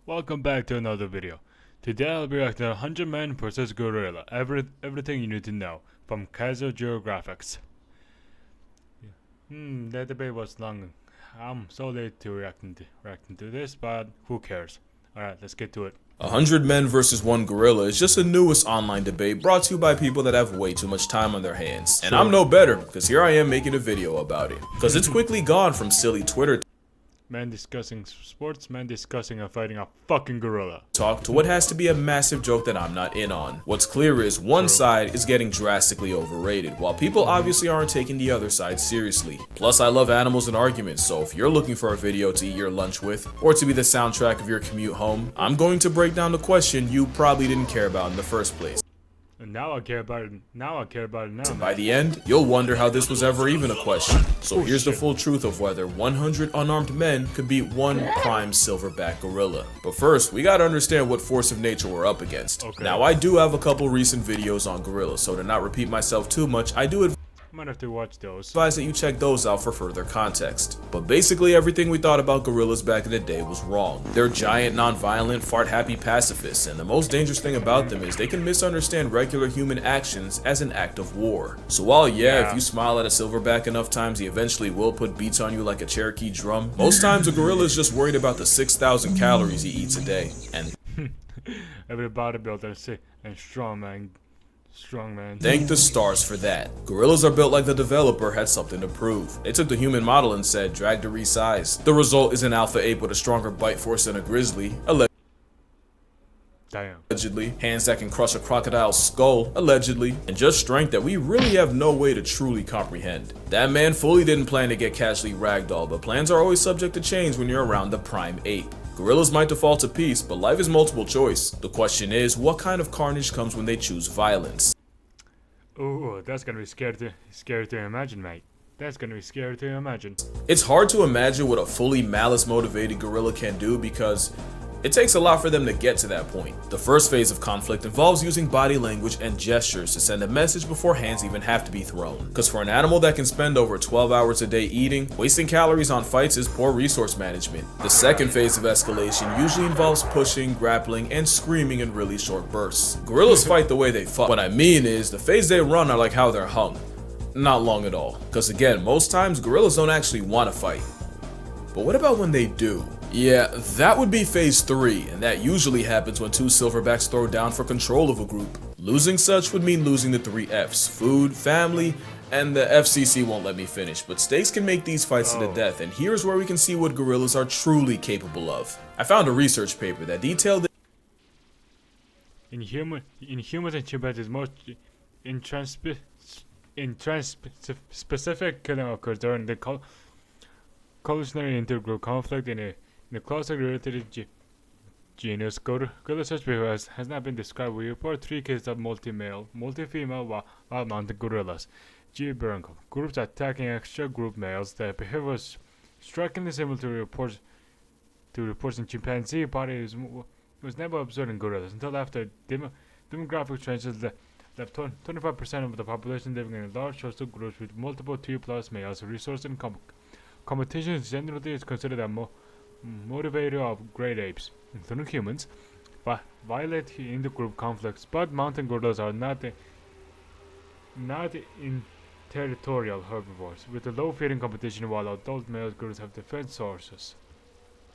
Welcome back to another video. Today I'll be reacting to 100 Men vs Gorilla. Everything you need to know from Casual Geographics. That debate was long. I'm so late to reacting to this, but who cares? Alright, let's get to it. 100 Men versus 1 Gorilla is just the newest online debate brought to you by people that have way too much time on their hands. And I'm no better, because here I am making a video about it. Because it's quickly gone from silly Twitter Men discussing sports, men discussing and fighting a fucking gorilla talk to what has to be a massive joke that I'm not in on. What's clear is one side is getting drastically overrated, while people obviously aren't taking the other side seriously. Plus, I love animals and arguments, so if you're looking for a video to eat your lunch with, or to be the soundtrack of your commute home, I'm going to break down the question you probably didn't care about in the first place. And now I care about it. Now I care about it now. By the end, you'll wonder how this was ever even a question. So here's the full truth of whether 100 unarmed men could beat one prime silverback gorilla. But first, we gotta understand what force of nature we're up against. Now, I do have a couple recent videos on gorillas, so to not repeat myself too much, I do might have to watch those. advise that you check those out for further context. But basically everything we thought about gorillas back in the day was wrong. They're giant, non-violent, fart-happy pacifists, and the most dangerous thing about them is they can misunderstand regular human actions as an act of war. So while if you smile at a silverback enough times, he eventually will put beats on you like a Cherokee drum, most times a gorilla is just worried about the 6,000 calories he eats a day. And every bodybuilder and strongman. Thank the stars for that. Gorillas are built like the developer had something to prove. They took the human model and said, drag to resize. The result is an alpha ape with a stronger bite force than a grizzly, allegedly, hands that can crush a crocodile's skull, allegedly, and just strength that we really have no way to truly comprehend. That man fully didn't plan to get casually ragdolled, but plans are always subject to change when you're around the prime ape. Gorillas might default to peace, but life is multiple choice. The question is, what kind of carnage comes when they choose violence? Ooh, that's gonna be scary to imagine, mate. That's gonna be scary to imagine. It's hard to imagine what a fully malice-motivated gorilla can do because it takes a lot for them to get to that point. The first phase of conflict involves using body language and gestures to send a message before hands even have to be thrown. Because for an animal that can spend over 12 hours a day eating, wasting calories on fights is poor resource management. The second phase of escalation usually involves pushing, grappling, and screaming in really short bursts. Gorillas fight the way they fuck. What I mean is, the phase they run are like how they're hung. Not long at all. Because again, most times gorillas don't actually want to fight. But what about when they do? Yeah, that would be phase 3, and that usually happens when 2 silverbacks throw down for control of a group. Losing such would mean losing the 3 F's: food, family, and the FCC won't let me finish, but stakes can make these fights to the death, and here's where we can see what gorillas are truly capable of. I found a research paper that detailed In humans and chimpanzees, most specific killing occurs during the collisionary intergroup conflict in the closely related genus Gorilla. Such behavior has not been described. We report 3 cases of multi-male, multi-female wild mountain gorillas, geographic groups attacking extra group males. The behavior was strikingly similar to reports in chimpanzee, but it was never observed in gorillas until after demographic changes left 25% of the population living in large social groups with multiple 2+ males. Resource and competition generally is considered a motivator of great apes, including humans, violate in the group conflicts, but mountain gorillas are not in territorial herbivores, with a low feeding competition, while adult male gorillas have defense sources.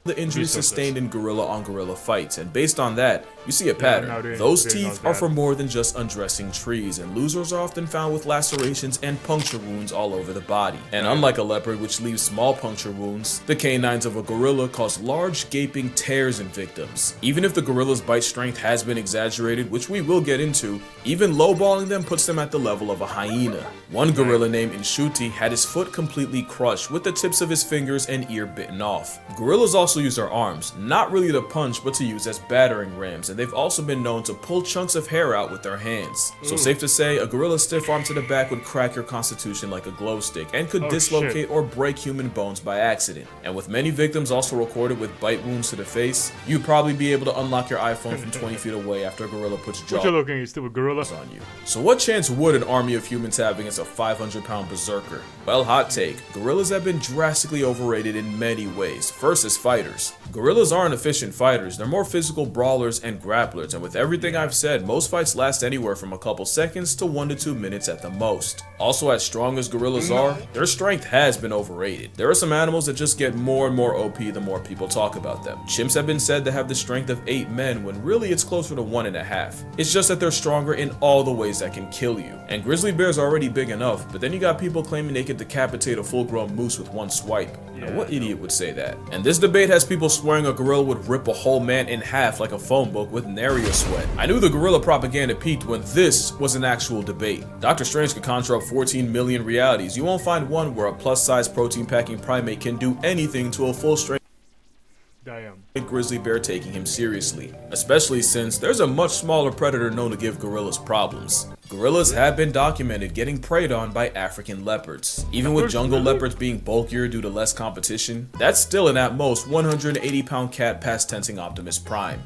The injuries sustained in gorilla-on-gorilla fights, and based on that, you see a pattern. Those teeth are for more than just undressing trees, and losers are often found with lacerations and puncture wounds all over the body. And unlike a leopard, which leaves small puncture wounds, the canines of a gorilla cause large gaping tears in victims. Even if the gorilla's bite strength has been exaggerated, which we will get into, even lowballing them puts them at the level of a hyena. One gorilla named Inshuti had his foot completely crushed, with the tips of his fingers and ear bitten off. Gorillas also use their arms, not really to punch, but to use as battering rams, and they've also been known to pull chunks of hair out with their hands. So safe to say, a gorilla's stiff arm to the back would crack your constitution like a glow stick, and could dislocate or break human bones by accident. And with many victims also recorded with bite wounds to the face, you'd probably be able to unlock your iPhone from 20 feet away after a gorilla puts jaws on you. So what chance would an army of humans have against a 500-pound berserker? Well, hot take, gorillas have been drastically overrated in many ways. First as fighters, fighters. Gorillas aren't efficient fighters, they're more physical brawlers and grapplers, and with everything I've said, most fights last anywhere from a couple seconds to 1 to 2 minutes at the most. Also, as strong as gorillas are, their strength has been overrated. There are some animals that just get more and more OP the more people talk about them. Chimps have been said to have the strength of 8 men when really it's closer to 1.5. It's just that they're stronger in all the ways that can kill you. And grizzly bears are already big enough, but then you got people claiming they could decapitate a full-grown moose with one swipe. Now, what idiot would say that? And this debate has people swearing a gorilla would rip a whole man in half like a phone book with nary a sweat. I knew the gorilla propaganda peaked when this was an actual debate. Dr. Strange could conjure up 14 million realities. You won't find one where a plus-size protein-packing primate can do anything to a full-strength grizzly bear taking him seriously, especially since there's a much smaller predator known to give gorillas problems. Gorillas have been documented getting preyed on by African leopards. Even with jungle leopards being bulkier due to less competition, that's still an at most 180-pound cat past tensing Optimus Prime.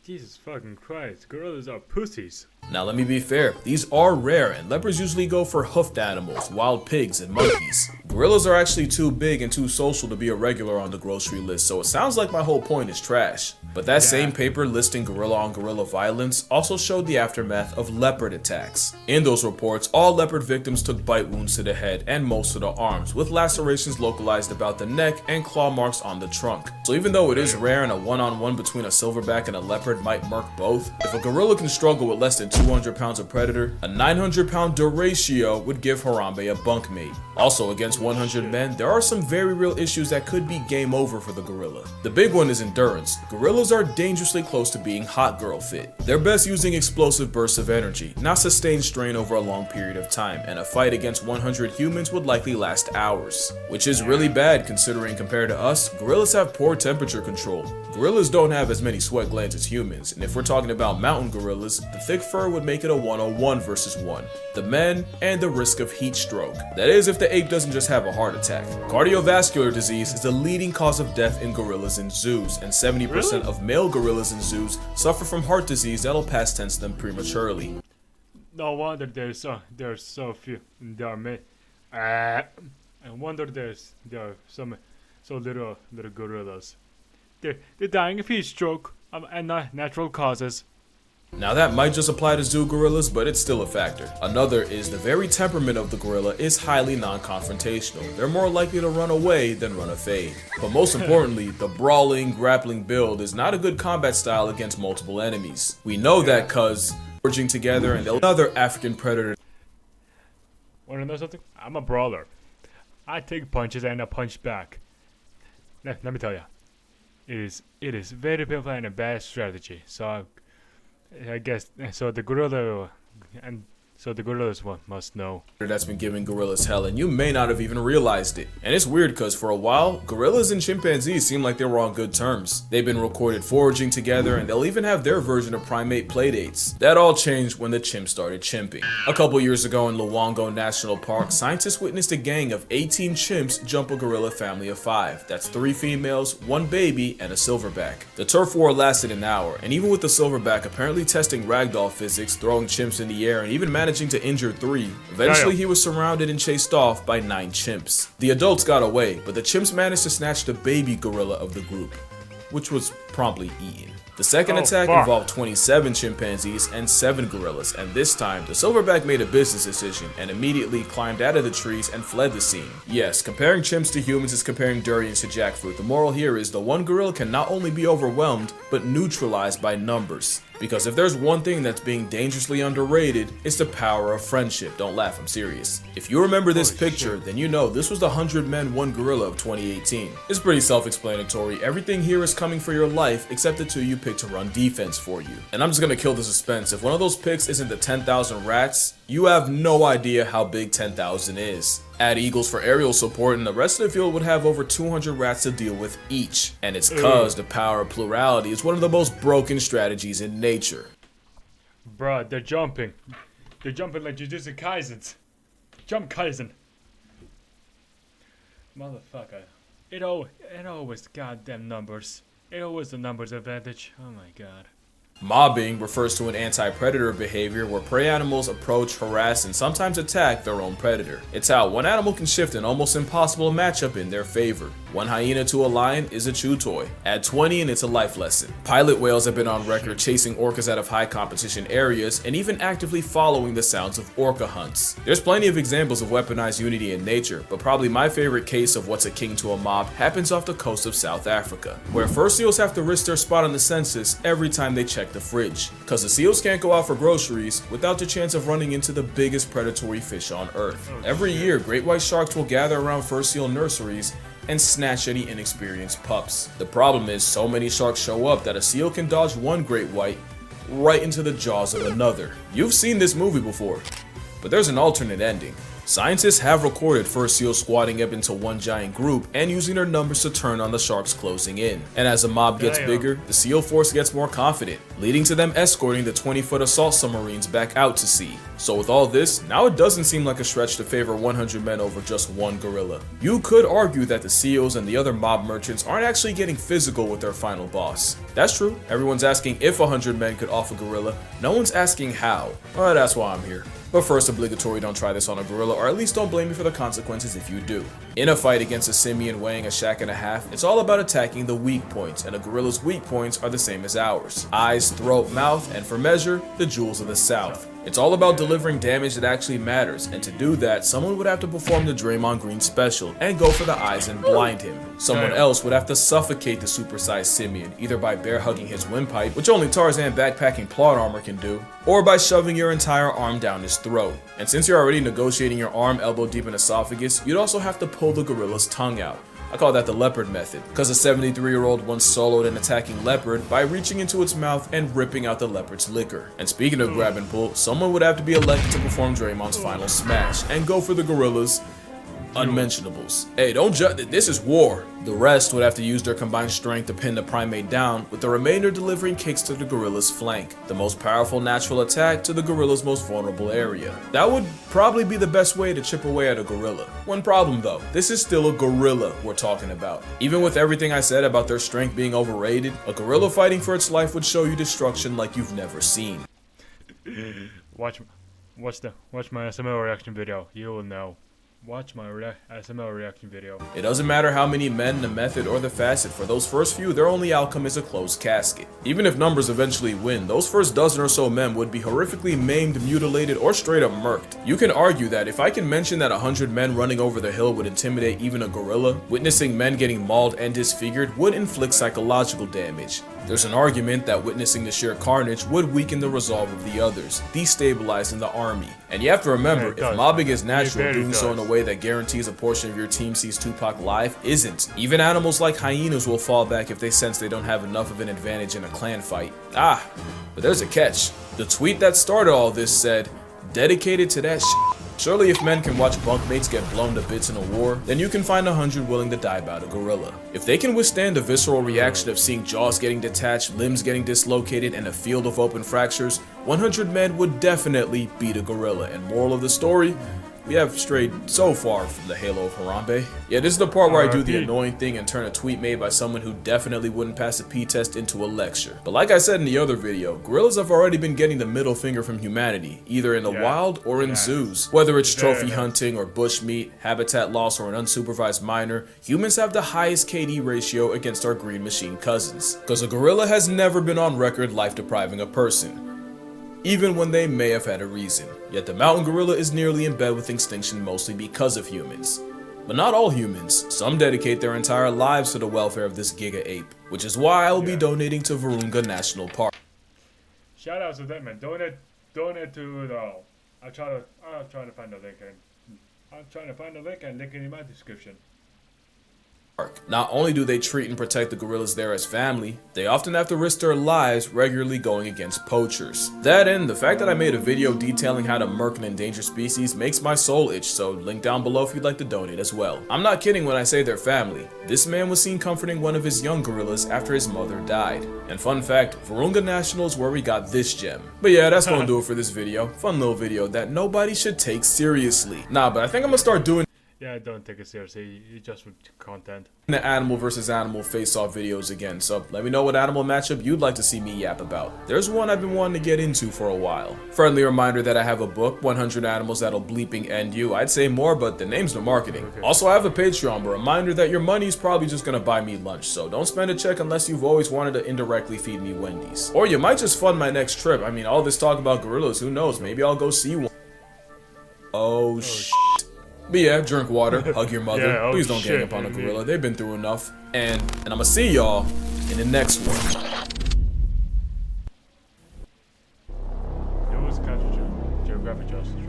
Jesus fucking Christ, gorillas are pussies. Now let me be fair, these are rare and leopards usually go for hoofed animals, wild pigs, and monkeys. Gorillas are actually too big and too social to be a regular on the grocery list, so it sounds like my whole point is trash. But that same paper listing gorilla on gorilla violence also showed the aftermath of leopard attacks. In those reports, all leopard victims took bite wounds to the head and most of the arms, with lacerations localized about the neck and claw marks on the trunk. So even though it is rare and a one-on-one between a silverback and a leopard might murk both, if a gorilla can struggle with less than 200 pounds of predator, a 900-pound duratio would give Harambe a bunkmate. Also, against 100 men, there are some very real issues that could be game over for the gorilla. The big one is endurance. Gorillas are dangerously close to being hot girl fit. They're best using explosive bursts of energy, not sustained strain over a long period of time, and a fight against 100 humans would likely last hours. Which is really bad considering compared to us, gorillas have poor temperature control. Gorillas don't have as many sweat glands as humans, and if we're talking about mountain gorillas, the thick fur would make it a 1-on-1 versus 1. The men, and the risk of heat stroke. That is if the ape doesn't just have a heart attack. Cardiovascular disease is the leading cause of death in gorillas in zoos, and 70% of male gorillas in zoos suffer from heart disease that'll past tense them prematurely. No wonder there's so few. There are many. I wonder there are so little gorillas. They're dying of heat stroke and not natural causes. Now that might just apply to zoo gorillas, but it's still a factor. Another is the very temperament of the gorilla is highly non-confrontational. They're more likely to run away than run a fade. But most importantly, the brawling, grappling build is not a good combat style against multiple enemies. We know that cause forging together and another African predator. Wanna know something? I'm a brawler. I take punches and I punch back. Let me tell you, it is very painful and a bad strategy. So I guess the gorillas must know. That's been giving gorillas hell, and you may not have even realized it. And it's weird because for a while, gorillas and chimpanzees seem like they were on good terms. They've been recorded foraging together, and they'll even have their version of primate playdates. That all changed when the chimps started chimping. A couple years ago in Luongo National Park, scientists witnessed a gang of 18 chimps jump a gorilla family of 5. That's 3 females, 1 baby, and a silverback. The turf war lasted an hour, and even with the silverback apparently testing ragdoll physics, throwing chimps in the air, and even managing to injure 3. Eventually, he was surrounded and chased off by 9 chimps. The adults got away, but the chimps managed to snatch the baby gorilla of the group, which was promptly eaten. The second attack involved 27 chimpanzees and 7 gorillas, and this time, the silverback made a business decision and immediately climbed out of the trees and fled the scene. Yes, comparing chimps to humans is comparing durians to jackfruit. The moral here is the one gorilla can not only be overwhelmed, but neutralized by numbers. Because if there's one thing that's being dangerously underrated, it's the power of friendship. Don't laugh, I'm serious. If you remember this picture, then you know this was the 100 Men 1 Gorilla of 2018. It's pretty self-explanatory. Everything here is coming for your life except the 2 you picked to run defense for you. And I'm just gonna kill the suspense. If one of those picks isn't the 10,000 rats, you have no idea how big 10,000 is. Add eagles for aerial support and the rest of the field would have over 200 rats to deal with each. And it's cause the power of plurality is one of the most broken strategies in nature. Bruh, they're jumping. They're jumping like Jujutsu Kaisens. Jump Kaisen. Motherfucker. It always goddamn numbers. It always the numbers advantage. Oh my god. Mobbing refers to an anti-predator behavior where prey animals approach, harass, and sometimes attack their own predator. It's how one animal can shift an almost impossible matchup in their favor. One hyena to a lion is a chew toy. Add 20 and it's a life lesson. Pilot whales have been on record chasing orcas out of high competition areas and even actively following the sounds of orca hunts. There's plenty of examples of weaponized unity in nature, but probably my favorite case of what's akin to a mob happens off the coast of South Africa, where fur seals have to risk their spot on the census every time they check the fridge, cause the seals can't go out for groceries without the chance of running into the biggest predatory fish on earth. Every year, great white sharks will gather around fur seal nurseries and snatch any inexperienced pups. The problem is so many sharks show up that a seal can dodge one great white right into the jaws of another. You've seen this movie before, but there's an alternate ending. Scientists have recorded fur seals squatting up into one giant group and using their numbers to turn on the sharks closing in. And as the mob gets bigger, the seal force gets more confident, leading to them escorting the 20-foot assault submarines back out to sea. So with all this, now it doesn't seem like a stretch to favor 100 men over just one gorilla. You could argue that the seals and the other mob merchants aren't actually getting physical with their final boss. That's true, everyone's asking if 100 men could off a gorilla, no one's asking how. Well, that's why I'm here. But first, obligatory, don't try this on a gorilla, or at least don't blame me for the consequences if you do. In a fight against a simian weighing a shack and a half, it's all about attacking the weak points, and a gorilla's weak points are the same as ours. Eyes, throat, mouth, and for measure, the jewels of the south. It's all about delivering damage that actually matters, and to do that, someone would have to perform the Draymond Green special and go for the eyes and blind him. Someone else would have to suffocate the supersized simian, either by bear hugging his windpipe, which only Tarzan backpacking plot armor can do, or by shoving your entire arm down his throat. And since you're already negotiating your arm elbow deep in esophagus, you'd also have to pull the gorilla's tongue out. I call that the leopard method, because a 73-year-old once soloed an attacking leopard by reaching into its mouth and ripping out the leopard's liquor. And speaking of grab and pull, someone would have to be elected to perform Draymond's final smash and go for the gorilla's unmentionables. Hey, don't judge, this is war. The rest would have to use their combined strength to pin the primate down, with the remainder delivering kicks to the gorilla's flank, the most powerful natural attack to the gorilla's most vulnerable area. That would probably be the best way to chip away at a gorilla. One problem though, this is still a gorilla we're talking about. Even with everything I said about their strength being overrated, a gorilla fighting for its life would show you destruction like you've never seen. Watch my SML reaction video, you will know. Watch my SML reaction video. It doesn't matter how many men, the method, or the facet, for those first few, their only outcome is a closed casket. Even if numbers eventually win, those first dozen or so men would be horrifically maimed, mutilated, or straight up murked. You can argue that if I can mention that 100 men running over the hill would intimidate even a gorilla, witnessing men getting mauled and disfigured would inflict psychological damage. There's an argument that witnessing the sheer carnage would weaken the resolve of the others, destabilizing the army. And you have to remember, if mobbing is natural, doing so in a way that guarantees a portion of your team sees Tupac live isn't. Even animals like hyenas will fall back if they sense they don't have enough of an advantage in a clan fight. But there's a catch. The tweet that started all this said, "Dedicated to that shit. Surely if men can watch bunkmates get blown to bits in a war, then you can find 100 willing to die by the gorilla. If they can withstand the visceral reaction of seeing jaws getting detached, limbs getting dislocated, and a field of open fractures, 100 men would definitely beat a gorilla." And moral of the story, we have strayed so far from the halo of Harambe. Yeah, this is the part where I do the annoying thing and turn a tweet made by someone who definitely wouldn't pass a P-test into a lecture. But like I said in the other video, gorillas have already been getting the middle finger from humanity, either in the wild or in zoos. Whether it's trophy hunting or bushmeat, habitat loss, or an unsupervised minor, humans have the highest KD ratio against our green machine cousins. Because a gorilla has never been on record life depriving a person, even when they may have had a reason. Yet the mountain gorilla is nearly in bed with extinction mostly because of humans. But not all humans. Some dedicate their entire lives to the welfare of this giga ape, which is why I will be donating to Virunga National Park. Shout out to them, man. Donate to it all. I'm trying to find the link and link in my description. Not only do they treat and protect the gorillas there as family, they often have to risk their lives regularly going against poachers. That and the fact that I made a video detailing how to murk an endangered species makes my soul itch, so link down below if you'd like to donate as well. I'm not kidding when I say they're family. This man was seen comforting one of his young gorillas after his mother died. And fun fact, Virunga National is where we got this gem. But yeah, that's gonna do it for this video. Fun little video that nobody should take seriously. Nah, but I think I'm gonna start doing Yeah, I don't take it seriously. It's just for content. The animal versus animal face-off videos again, so let me know what animal matchup you'd like to see me yap about. There's one I've been wanting to get into for a while. Friendly reminder that I have a book, 100 Animals That'll Bleeping End You. I'd say more, but the name's no marketing. Okay. Also, I have a Patreon, but reminder that your money's probably just gonna buy me lunch, so don't spend a check unless you've always wanted to indirectly feed me Wendy's. Or you might just fund my next trip. I mean, all this talk about gorillas, who knows, maybe I'll go see one. Oh shit. But yeah, drink water, hug your mother. Yeah, please don't gang up on a gorilla. They've been through enough. And I'm gonna see y'all in the next one. It was kind of geographic justice, right?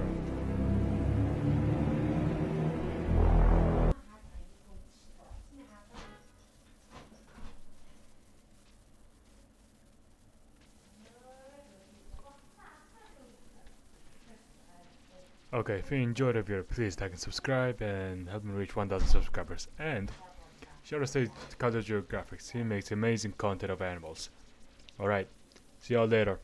Okay, if you enjoyed the video, please like and subscribe and help me reach 1,000 subscribers. And shout out to Culture Geographics. He makes amazing content of animals. Alright, see y'all later.